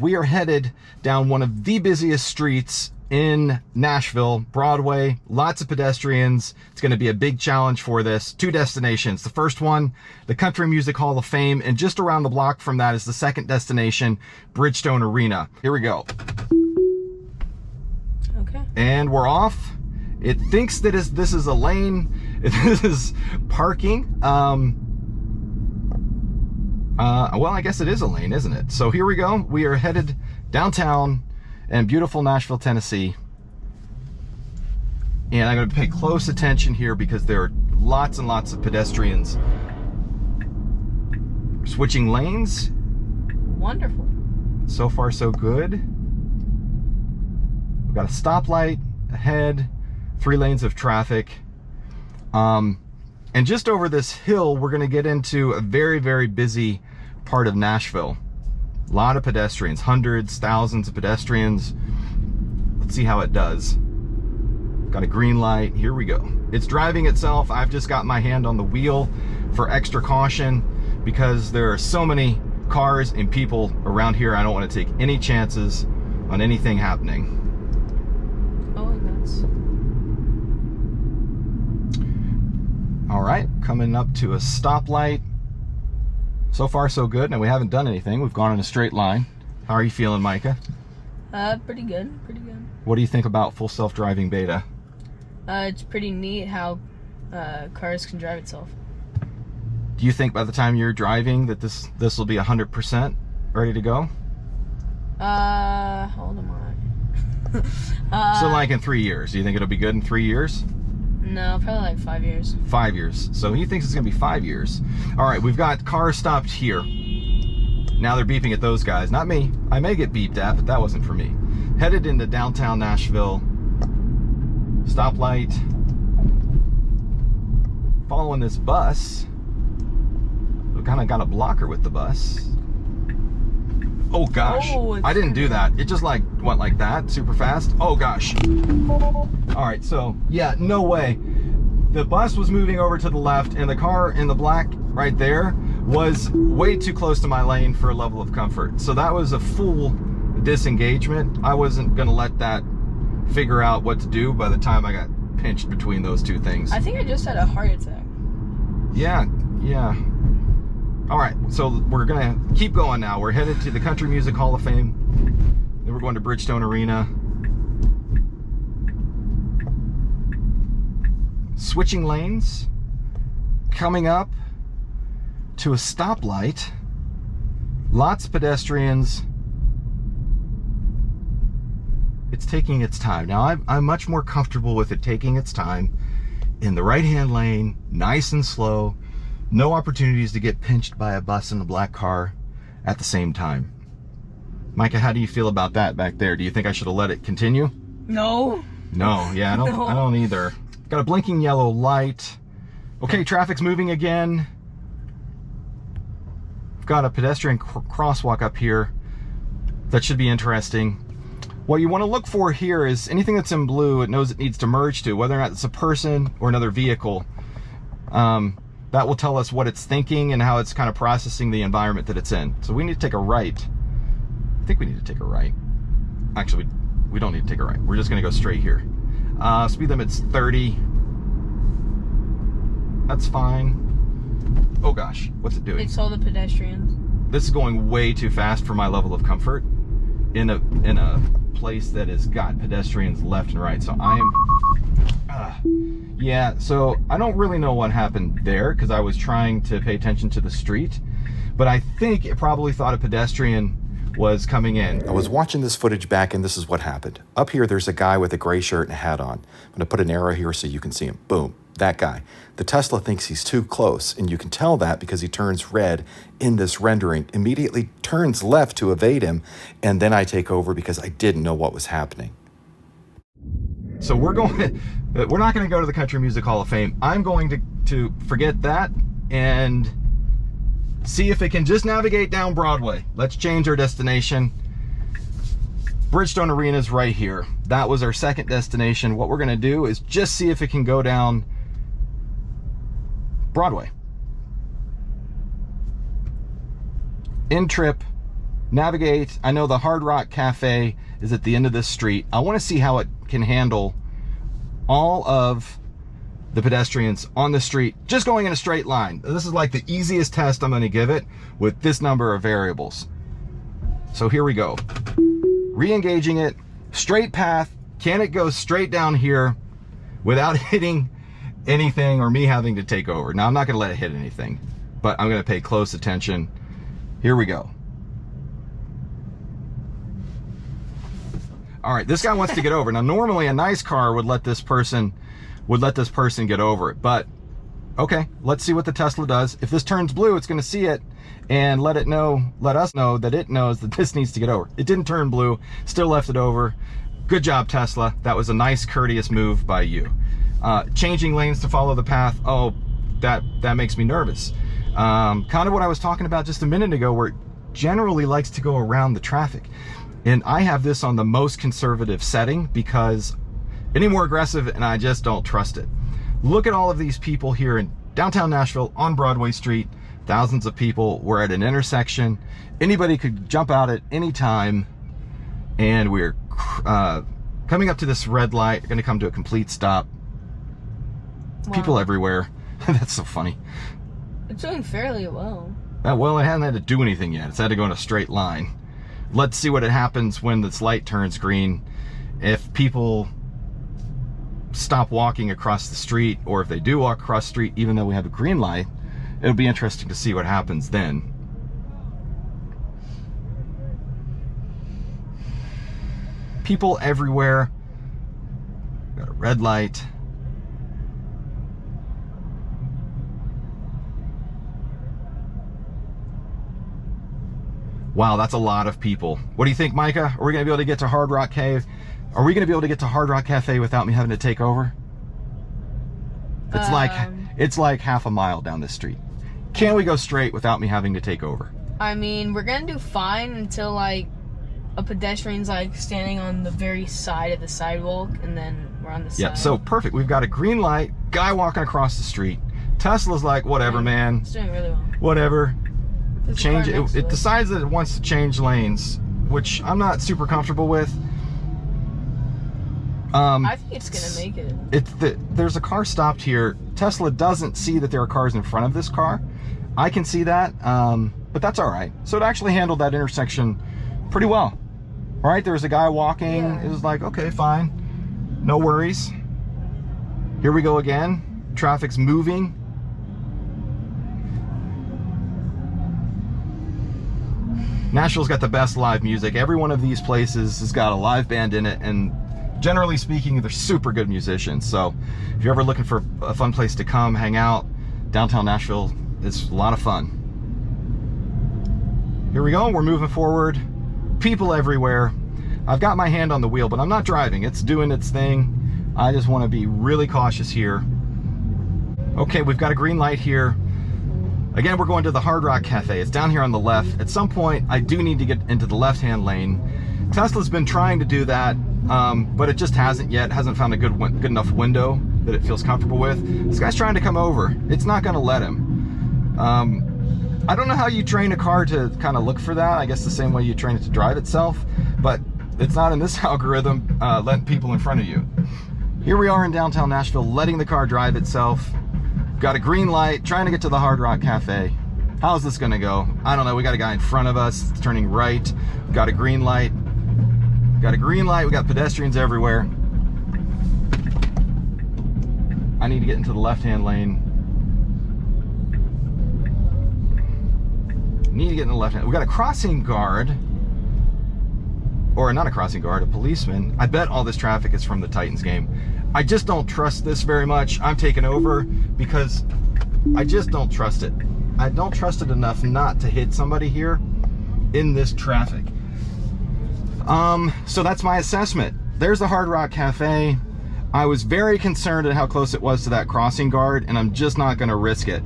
We are headed down one of the busiest streets in Nashville, Broadway, lots of pedestrians. It's going to be a big challenge for this. 2 destinations. The first one, the Country Music Hall of Fame, and just around the block from that is the second destination, Bridgestone Arena. Here we go. Okay. And we're off. It thinks that this is a lane. This is parking. Well, I guess it is a lane, isn't it? So here we go. We are headed downtown in beautiful Nashville, Tennessee. And I'm going to pay close attention here because there are lots and lots of pedestrians switching lanes. Wonderful. So far, so good. We've got a stoplight ahead, 3 lanes of traffic. And just over this hill, we're going to get into a very, very busy part of Nashville. A lot of pedestrians, hundreds, thousands of pedestrians. Let's see how it does. Got a green light. Here we go. It's driving itself. I've just got my hand on the wheel for extra caution because there are so many cars and people around here. I don't want to take any chances on anything happening. Oh, that's... All right, coming up to a stoplight. So far, so good. Now, we haven't done anything. We've gone in a straight line. How are you feeling, Micah? Pretty good, pretty good. What do you think about full self-driving beta? It's pretty neat how cars can drive itself. Do you think by the time you're driving that this will be 100% ready to go? Hold on. So like in 3 years. Do you think it'll be good in 3 years? No, probably like 5 years. 5 years. So he thinks it's going to be 5 years. All right, we've got cars stopped here. Now they're beeping at those guys. Not me. I may get beeped at, but that wasn't for me. Headed into downtown Nashville. Stoplight. Following this bus. We kind of got a blocker with the bus. Oh gosh. Oh, I didn't do that. It just like went like that, super fast. Oh gosh. All right, so yeah, no way. The bus was moving over to the left and the car in the black right there was way too close to my lane for a level of comfort. So that was a full disengagement. I wasn't gonna let that figure out what to do by the time I got pinched between those two things. I think I just had a heart attack. Yeah. All right, so we're gonna keep going now. We're headed to the Country Music Hall of Fame. Then we're going to Bridgestone Arena. Switching lanes. Coming up to a stoplight. Lots of pedestrians. It's taking its time. Now, I'm much more comfortable with it taking its time in the right-hand lane, nice and slow. No opportunities to get pinched by a bus and a black car at the same time. Micah, how do you feel about that back there? Do you think I should have let it continue? No. No, yeah, No. I don't either. Got a blinking yellow light. Okay, traffic's moving again. We've got a pedestrian crosswalk up here. That should be interesting. What you want to look for here is anything that's in blue, it knows it needs to merge to, whether or not it's a person or another vehicle. That will tell us what it's thinking and how it's kind of processing the environment that it's in. So we need to take a right. I think we need to take a right. Actually, we don't need to take a right. We're just going to go straight here. Speed limit's 30. That's fine. Oh gosh, what's it doing? It's all the pedestrians. This is going way too fast for my level of comfort in a place that has got pedestrians left and right. So I am... yeah, so I don't really know what happened there because I was trying to pay attention to the street, but I think it probably thought a pedestrian was coming in. I was watching this footage back and this is what happened. Up here, there's a guy with a gray shirt and a hat on. I'm gonna put an arrow here so you can see him. Boom, that guy. The Tesla thinks he's too close, and you can tell that because he turns red in this rendering, immediately turns left to evade him, and then I take over because I didn't know what was happening. So we're not going to go to the Country Music Hall of Fame. I'm going to forget that and see if it can just navigate down Broadway. Let's change our destination. Bridgestone Arena is right here. That was our second destination. What we're going to do is just see if it can go down Broadway. In trip navigate. I know the Hard Rock Cafe is at the end of this street. I want to see how it can handle all of the pedestrians on the street just going in a straight line. This is like the easiest test I'm going to give it with this number of variables. So here we go. Re-engaging it, straight path. Can it go straight down here without hitting anything or me having to take over? Now, I'm not going to let it hit anything, but I'm going to pay close attention. Here we go. All right, this guy wants to get over. Now, normally a nice car would let this person get over it, but okay, let's see what the Tesla does. If this turns blue, it's going to see it and let us know that it knows that this needs to get over. It didn't turn blue, still left it over. Good job, Tesla. That was a nice, courteous move by you. Changing lanes to follow the path. Oh, that makes me nervous. Kind of what I was talking about just a minute ago, where it generally likes to go around the traffic. And I have this on the most conservative setting because any more aggressive and I just don't trust it. Look at all of these people here in downtown Nashville on Broadway Street. Thousands of people. We're at an intersection. Anybody could jump out at any time. And we're coming up to this red light. Going to come to a complete stop. Wow. People everywhere. That's so funny. It's doing fairly well. Well, it hasn't had to do anything yet. It's had to go in a straight line. Let's see what happens when this light turns green. If people stop walking across the street, or if they do walk across the street even though we have a green light, it'll be interesting to see what happens then. People everywhere. Got a red light. Wow, that's a lot of people. What do you think, Micah? Are we going to be able to get to Hard Rock Cave? Are we going to be able to get to Hard Rock Cafe without me having to take over? It's like half a mile down this street. Can we go straight without me having to take over? I mean, we're going to do fine until like a pedestrian's like standing on the very side of the sidewalk, and then we're on the side. Yep, so perfect. We've got a green light, guy walking across the street. Tesla's like, whatever, man. It's doing really well. Whatever. Change it. It us. decides that it wants to change lanes, which I'm not super comfortable with. I think it's gonna make it. There's a car stopped here. Tesla doesn't see that there are cars in front of this car. I can see that, but that's all right. So it actually handled that intersection pretty well. All right, there's a guy walking. Yeah. It was like, okay, fine, no worries. Here we go again. Traffic's moving. Nashville's got the best live music. Every one of these places has got a live band in it, and generally speaking, they're super good musicians. So if you're ever looking for a fun place to come, hang out, downtown Nashville is a lot of fun. Here we go, we're moving forward. People everywhere. I've got my hand on the wheel, but I'm not driving. It's doing its thing. I just want to be really cautious here. Okay, we've got a green light here. Again, we're going to the Hard Rock Cafe. It's down here on the left. At some point, I do need to get into the left-hand lane. Tesla's been trying to do that, but it just hasn't yet. Hasn't found a good enough window that it feels comfortable with. This guy's trying to come over. It's not going to let him. I don't know how you train a car to kind of look for that. I guess the same way you train it to drive itself, but it's not in this algorithm letting people in front of you. Here we are in downtown Nashville, letting the car drive itself. Got a green light, trying to get to the Hard Rock Cafe. How's this gonna go? I don't know. We got a guy in front of us turning right. Got a green light. Got a green light. We got pedestrians everywhere. I need to get into the left-hand lane. Need to get in the left-hand. We got a crossing guard. Or not a crossing guard, a policeman. I bet all this traffic is from the Titans game. I just don't trust this very much. I'm taking over because I just don't trust it. I don't trust it enough not to hit somebody here in this traffic. So that's my assessment. There's the Hard Rock Cafe. I was very concerned at how close it was to that crossing guard, and I'm just not going to risk it.